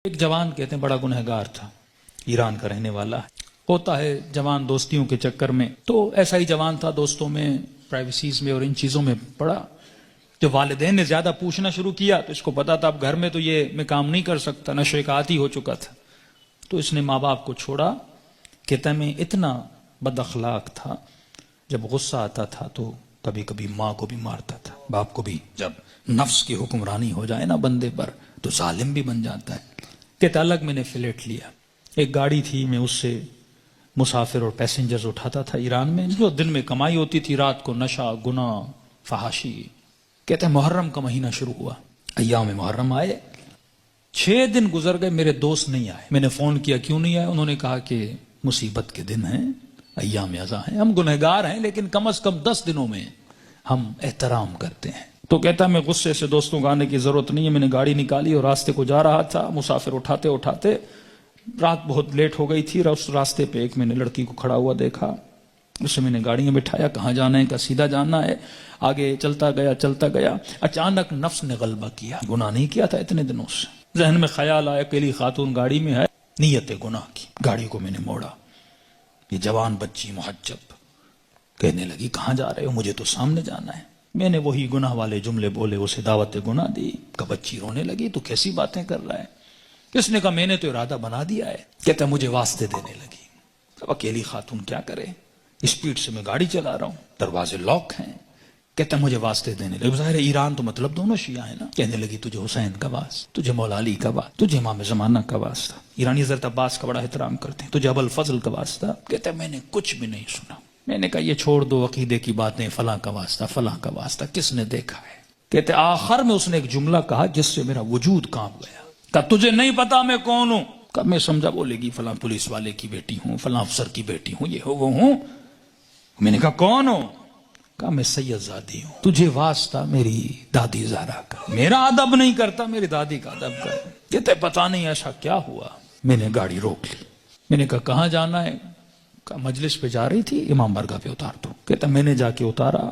ایک جوان کہتے ہیں بڑا گنہگار تھا، ایران کا رہنے والا ہوتا ہے جوان دوستیوں کے چکر میں، تو ایسا ہی جوان تھا، دوستوں میں پرائیویسیز میں اور ان چیزوں میں پڑا۔ جب والدین نے زیادہ پوچھنا شروع کیا تو اس کو پتا تھا اب گھر میں تو یہ میں کام نہیں کر سکتا، نشے کا عادی ہو چکا تھا، تو اس نے ماں باپ کو چھوڑا۔ کہتا میں اتنا بد اخلاق تھا، جب غصہ آتا تھا تو کبھی کبھی ماں کو بھی مارتا تھا، باپ کو بھی۔ جب نفس کی حکمرانی ہو جائے نا بندے پر تو ظالم بھی بن جاتا ہے۔ کہتا الگ میں نے فلیٹ لیا، ایک گاڑی تھی، میں اس سے مسافر اور پیسنجرز اٹھاتا تھا ایران میں، جو دن میں کمائی ہوتی تھی، رات کو نشہ، گناہ، فحاشی۔ کہتے ہیں محرم کا مہینہ شروع ہوا، ایام محرم آئے، 6 دن گزر گئے، میرے دوست نہیں آئے۔ میں نے فون کیا کیوں نہیں آئے، انہوں نے کہا کہ مصیبت کے دن ہیں، ایام ازا ہیں، ہم گنہگار ہیں لیکن کم از کم 10 دنوں میں ہم احترام کرتے ہیں۔ تو کہتا میں غصے سے دوستوں کو آنے کی ضرورت نہیں ہے، میں نے گاڑی نکالی اور راستے کو جا رہا تھا، مسافر اٹھاتے اٹھاتے رات بہت لیٹ ہو گئی تھی، اس راستے پہ ایک میں نے لڑکی کو کھڑا ہوا دیکھا، اسے میں نے گاڑی میں بٹھایا، کہاں جانا ہے، کہا سیدھا جانا ہے۔ آگے چلتا گیا، اچانک نفس نے غلبہ کیا، گناہ نہیں کیا تھا اتنے دنوں سے، ذہن میں خیال آیا اکیلی خاتون گاڑی میں ہے، نیت گناہ کی، گاڑی کو میں نے موڑا۔ یہ جوان بچی محجب کہنے لگی کہاں جا رہے ہو، مجھے تو سامنے جانا ہے۔ میں نے وہی گناہ والے جملے بولے، اسے دعوت گناہ دی۔ کہ بچی رونے لگی، تو کیسی باتیں کر رہا ہے؟ اس نے کہا میں نے تو ارادہ بنا دیا ہے۔ کہتا مجھے واسطے دینے لگی۔ اب اکیلی خاتون کیا کرے، اسپیڈ سے میں گاڑی چلا رہا ہوں، دروازے لاک ہیں۔ کہتا مجھے واسطے دینے لگی، ظاہر ہے ایران تو مطلب دونوں شیعہ ہیں نا۔ کہنے لگی تجھے حسین کا واسطہ، تجھے مولا علی کا واسطہ، تجھے امام زمانہ کا واسطہ، ایرانی حضرت عباس کا بڑا احترام کرتے ہیں، تجھے ابو الفضل کا واسطہ۔ کہتا میں نے کچھ بھی نہیں سنا، میں نے کہا یہ چھوڑ دو عقیدے کی باتیں، فلاں کا واسطہ، فلاں کا واسطہ، کس نے دیکھا ہے؟ کہتے آخر میں اس نے ایک جملہ کہا جس سے میرا وجود کانپ گیا۔ کہا تجھے نہیں پتا میں کون ہوں؟ کہا میں سمجھا بولے گی فلاں پولیس والے کی بیٹی ہوں، فلاں افسر کی بیٹی ہوں، یہ ہو وہ ہوں۔ میں نے کہا کون ہو؟ کہا میں سید زادی ہوں، تجھے واسطہ میری دادی زہرا کا، میرا ادب نہیں کرتا، میری دادی کا ادب کر۔ کہتے پتا نہیں ایسا کیا ہوا۔ میں نے گاڑی روک لی، میں نے کہا کہاں جانا ہے؟ کہا مجلس پہ جا رہی تھی، امام بارگاہ پہ اتار دو۔ کہتا میں نے جا کے اتارا،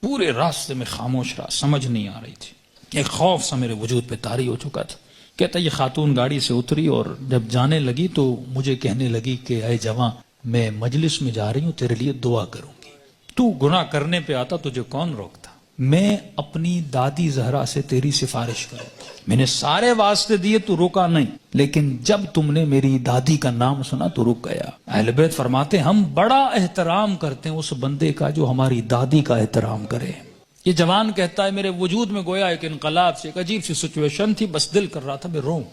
پورے راستے میں خاموش رہا، سمجھ نہیں آ رہی تھی، ایک خوف سا میرے وجود پہ طاری ہو چکا تھا۔ کہتا یہ خاتون گاڑی سے اتری اور جب جانے لگی تو مجھے کہنے لگی کہ اے جوان، میں مجلس میں جا رہی ہوں، تیرے لیے دعا کروں گی، تو گناہ کرنے پہ آتا، تجھے کون روکتا؟ میں اپنی دادی زہرا سے تیری سفارش کروں گی۔ میں نے سارے واسطے دیے، تو رکا نہیں، لیکن جب تم نے میری دادی کا نام سنا تو رک گیا۔ اہل بیت فرماتے ہیں ہم بڑا احترام کرتے ہیں اس بندے کا جو ہماری دادی کا احترام کرے۔ یہ جوان کہتا ہے میرے وجود میں گویا ایک انقلاب سے، ایک عجیب سی سچویشن تھی، بس دل کر رہا تھا میں روؤں۔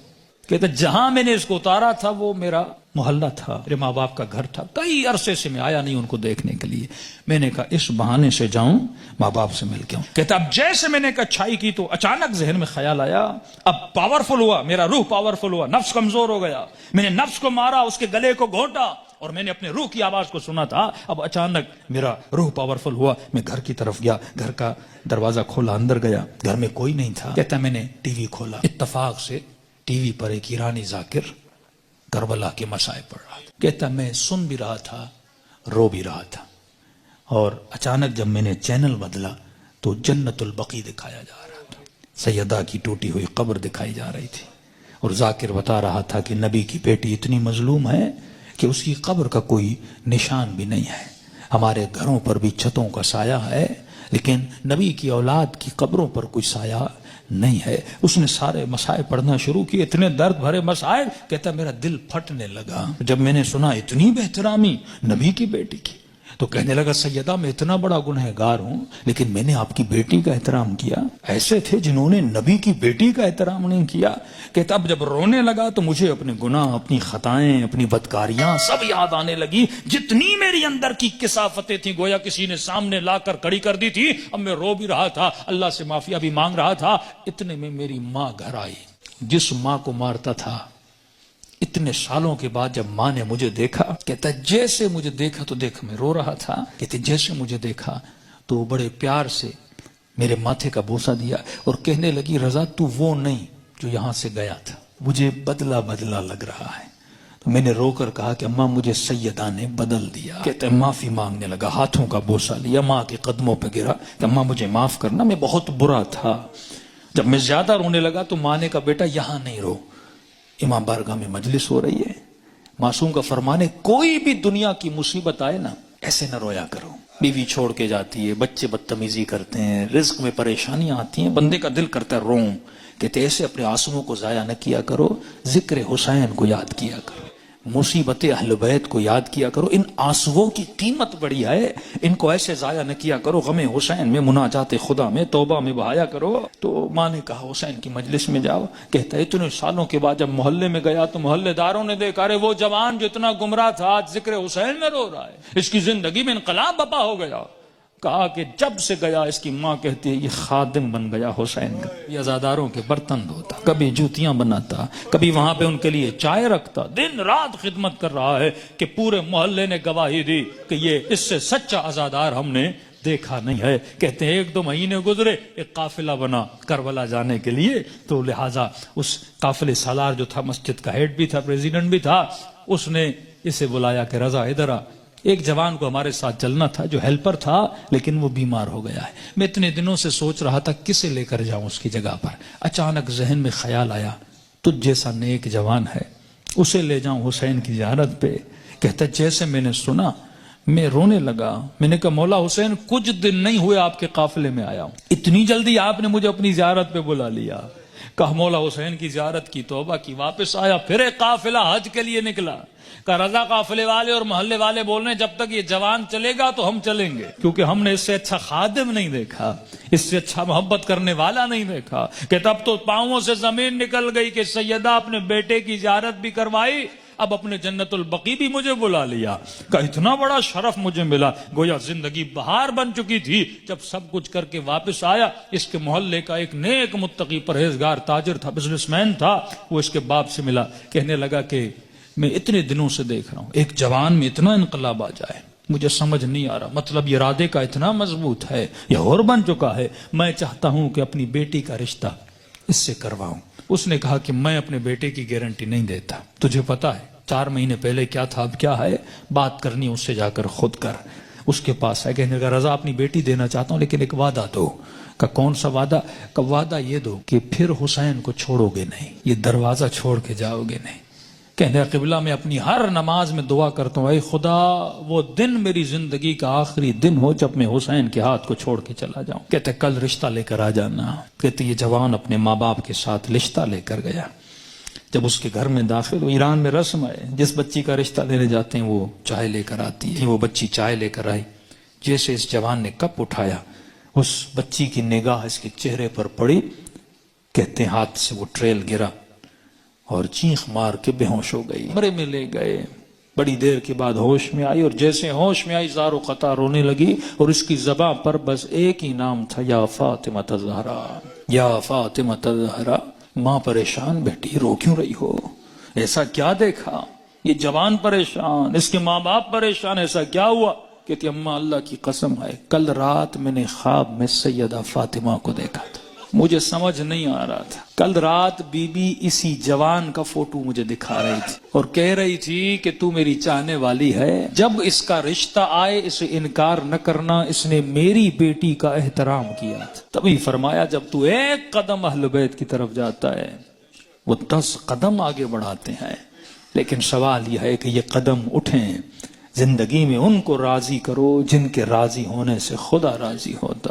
کہتا جہاں میں نے اس کو اتارا تھا وہ میرا محلہ تھا، میرے ماں باپ کا گھر تھا، کئی عرصے سے میں آیا نہیں ان کو دیکھنے کے لیے۔ میں نے کہا اس بہانے سے جاؤں، ماں باپ سے مل کے آؤں۔ کہتا اب جیسے میں نے اچھائی کی تو اچانک ذہن میں خیال آیا، اب پاورفل ہوا، میرا روح پاورفل ہوا، نفس کمزور ہو گیا، میں نے نفس کو مارا، اس کے گلے کو گھونٹا اور میں نے اپنے روح کی آواز کو سنا تھا۔ اب اچانک میرا روح پاورفل ہوا، میں گھر کی طرف گیا، گھر کا دروازہ کھولا، اندر گیا، گھر میں کوئی نہیں تھا۔ کہتا میں نے ٹی وی کھولا، اتفاق سے ٹی وی پر ایک ایرانی ذاکر کربلا کے مسائل پڑھ رہا تھا۔ کہتا میں سن بھی رہا تھا، رو بھی رہا تھا، اور اچانک جب میں نے چینل بدلا تو جنت البقیع دکھایا جا رہا تھا، سیدہ کی ٹوٹی ہوئی قبر دکھائی جا رہی تھی، اور ذاکر بتا رہا تھا کہ نبی کی بیٹی اتنی مظلوم ہے کہ اس کی قبر کا کوئی نشان بھی نہیں ہے، ہمارے گھروں پر بھی چھتوں کا سایہ ہے لیکن نبی کی اولاد کی قبروں پر کوئی سایہ نہیں ہے۔ اس نے سارے مسائل پڑھنا شروع کیے، اتنے درد بھرے مسائل، کہتا میرا دل پھٹنے لگا جب میں نے سنا اتنی بہترامی نبی کی بیٹی کی۔ تو کہنے لگا سیدہ میں اتنا بڑا گنہگار ہوں لیکن میں نے آپ کی بیٹی کا احترام کیا، ایسے تھے جنہوں نے نبی کی بیٹی کا احترام نہیں کیا۔ کہتا اب جب رونے لگا تو مجھے اپنے گناہ، اپنی خطائیں، اپنی بدکاریاں سب یاد آنے لگی، جتنی میری اندر کی کثافتیں تھیں گویا کسی نے سامنے لا کر کھڑی کر دی تھی۔ اب میں رو بھی رہا تھا، اللہ سے معافیا بھی مانگ رہا تھا، اتنے میں میری ماں گھر آئی، جس ماں کو مارتا تھا۔ اتنے سالوں کے بعد جب ماں نے مجھے دیکھا، کہتا جیسے مجھے دیکھا تو دیکھ میں رو رہا تھا، کہتے جیسے مجھے دیکھا تو بڑے پیار سے میرے ماتھے کا بوسہ دیا اور کہنے لگی رضا تو وہ نہیں جو یہاں سے گیا تھا، مجھے بدلا بدلا لگ رہا ہے۔ تو میں نے رو کر کہا کہ اماں مجھے سیدہ نے بدل دیا۔ کہتے معافی مانگنے لگا، ہاتھوں کا بوسہ لیا، ماں کے قدموں پہ گرا کہ اماں مجھے معاف کرنا، میں بہت برا تھا۔ جب میں زیادہ رونے لگا تو ماں نے کہا بیٹا یہاں نہیں رو، امام بارگاہ میں مجلس ہو رہی ہے، معصوم کا فرمان ہے کوئی بھی دنیا کی مصیبت آئے نا ایسے نہ رویا کرو، بیوی چھوڑ کے جاتی ہے، بچے بدتمیزی کرتے ہیں، رزق میں پریشانیاں آتی ہیں، بندے کا دل کرتا ہے روؤں، کہتے ایسے اپنے آنسوؤں کو ضائع نہ کیا کرو، ذکر حسین کو یاد کیا کرو، مصیبت اہل بیت کو یاد کیا کرو، ان آنسوؤں کی قیمت بڑی ہے، ان کو ایسے ضائع نہ کیا کرو، غم حسین میں، مناجات خدا میں، توبہ میں بہایا کرو۔ تو ماں نے کہا حسین کی مجلس میں جاؤ، کہتا ہے اتنے سالوں کے بعد جب محلے میں گیا تو محلے داروں نے دیکھا رہے وہ جوان جو اتنا گمراہ تھا آج ذکر حسین میں رو رہا ہے، اس کی زندگی میں انقلاب بپا ہو گیا۔ کہا کہ جب سے گیا، اس کی ماں کہتی ہے یہ خادم بن گیا حسین کا، یہ عزاداروں کے برتن دھوتا، کبھی جوتیاں بناتا، کبھی وہاں پہ ان کے لیے چائے رکھتا، دن رات خدمت کر رہا ہے کہ پورے محلے نے گواہی دی کہ یہ اس سے سچا عزادار ہم نے دیکھا نہیں ہے۔ کہتے ہیں 1-2 مہینے گزرے، ایک قافلہ بنا کربلا جانے کے لیے، تو لہٰذا اس قافلے سالار جو تھا، مسجد کا ہیڈ بھی تھا، پریزیڈنٹ بھی تھا، اس نے اسے بلایا کہ رضا ادھر آ، ایک جوان کو ہمارے ساتھ چلنا تھا جو ہیلپر تھا لیکن وہ بیمار ہو گیا ہے، میں اتنے دنوں سے سوچ رہا تھا کسے لے کر جاؤں اس کی جگہ پر، اچانک ذہن میں خیال آیا تجھ جیسا نیک جوان ہے، اسے لے جاؤں حسین کی زیارت پہ۔ کہتا جیسے میں نے سنا میں رونے لگا، میں نے کہا مولا حسین کچھ دن نہیں ہوئے آپ کے قافلے میں آیا ہوں، اتنی جلدی آپ نے مجھے اپنی زیارت پہ بلا لیا۔ کہا مولا حسین کی زیارت کی، توبہ کی، واپس آیا، پھر ایک قافلہ حج کے لیے نکلا۔ کہ رضا قافلے والے اور محلے والے بول رہے ہیں جب تک یہ جوان چلے گا تو ہم چلیں گے، کیونکہ ہم نے اس سے اچھا خادم نہیں دیکھا، اس سے اچھا محبت کرنے والا نہیں دیکھا۔ کہ تب تو پاؤں سے زمین نکل گئی کہ سیدہ اپنے بیٹے کی زیارت بھی کروائی، اب اپنے جنت البقیع بھی مجھے بلا لیا۔ کہ اتنا بڑا شرف مجھے ملا، گویا زندگی بہار بن چکی تھی جب سب کچھ کر کے واپس آیا۔ اس کے محلے کا ایک نیک متقی پرہیزگار تاجر تھا، بزنس مین تھا، وہ اس کے باپ سے ملا، کہنے لگا کہ میں اتنے دنوں سے دیکھ رہا ہوں ایک جوان میں اتنا انقلاب آ جائے، مجھے سمجھ نہیں آ رہا، مطلب یہ ارادے کا اتنا مضبوط ہے، یہ اور بن چکا ہے، میں چاہتا ہوں کہ اپنی بیٹی کا رشتہ اس سے کرواؤں۔ اس نے کہا کہ میں اپنے بیٹے کی گارنٹی نہیں دیتا، تجھے پتا ہے 4 مہینے پہلے کیا تھا اب کیا ہے، بات کرنی اس سے جا کر خود کر۔ اس کے پاس ہے، کہنے لگا رضا اپنی بیٹی دینا چاہتا ہوں لیکن ایک وعدہ دو۔ کہ کون سا وعدہ؟ کہ وعدہ یہ دو کہ پھر حسین کو چھوڑو گے نہیں، یہ دروازہ چھوڑ کے جاؤ گے نہیں۔ کہنے قبلہ میں اپنی ہر نماز میں دعا کرتا ہوں اے خدا وہ دن میری زندگی کا آخری دن ہو جب میں حسین کے ہاتھ کو چھوڑ کے چلا جاؤں۔ کہتے کل رشتہ لے کر آ جانا۔ کہتے یہ جوان اپنے ماں باپ کے ساتھ رشتہ لے کر گیا۔ جب اس کے گھر میں داخل، ایران میں رسم ہے جس بچی کا رشتہ لینے جاتے ہیں وہ چائے لے کر آتی ہے، وہ بچی چائے لے کر آئی، جیسے اس جوان نے کپ اٹھایا اس بچی کی نگاہ اس کے چہرے پر پڑی، کہتے ہاتھ سے وہ ٹریل گرا اور چیخ مار کے بے ہوش ہو گئی، کمرے میں لے گئے، بڑی دیر کے بعد ہوش میں آئی، اور جیسے ہوش میں آئی زار و قطع رونے لگی، اور اس کی زبان پر بس ایک ہی نام تھا، یا فاطمہ الزہرا، یا فاطمہ الزہرا۔ ماں پریشان، بیٹی رو کیوں رہی ہو؟ ایسا کیا دیکھا؟ یہ جوان پریشان، اس کے ماں باپ پریشان، ایسا کیا ہوا؟ کہتی اماں اللہ کی قسم ہے کل رات میں نے خواب میں سیدہ فاطمہ کو دیکھا تھا، مجھے سمجھ نہیں آ رہا تھا، کل رات بی بی اسی جوان کا فوٹو مجھے دکھا رہی تھی اور کہہ رہی تھی کہ تو میری چاہنے والی ہے، جب اس کا رشتہ آئے اسے انکار نہ کرنا، اس نے میری بیٹی کا احترام کیا تھا۔ تبھی فرمایا جب تو 1 قدم اہل بیت کی طرف جاتا ہے وہ 10 قدم آگے بڑھاتے ہیں، لیکن سوال یہ ہے کہ یہ قدم اٹھیں، زندگی میں ان کو راضی کرو جن کے راضی ہونے سے خدا راضی ہوتا ہے۔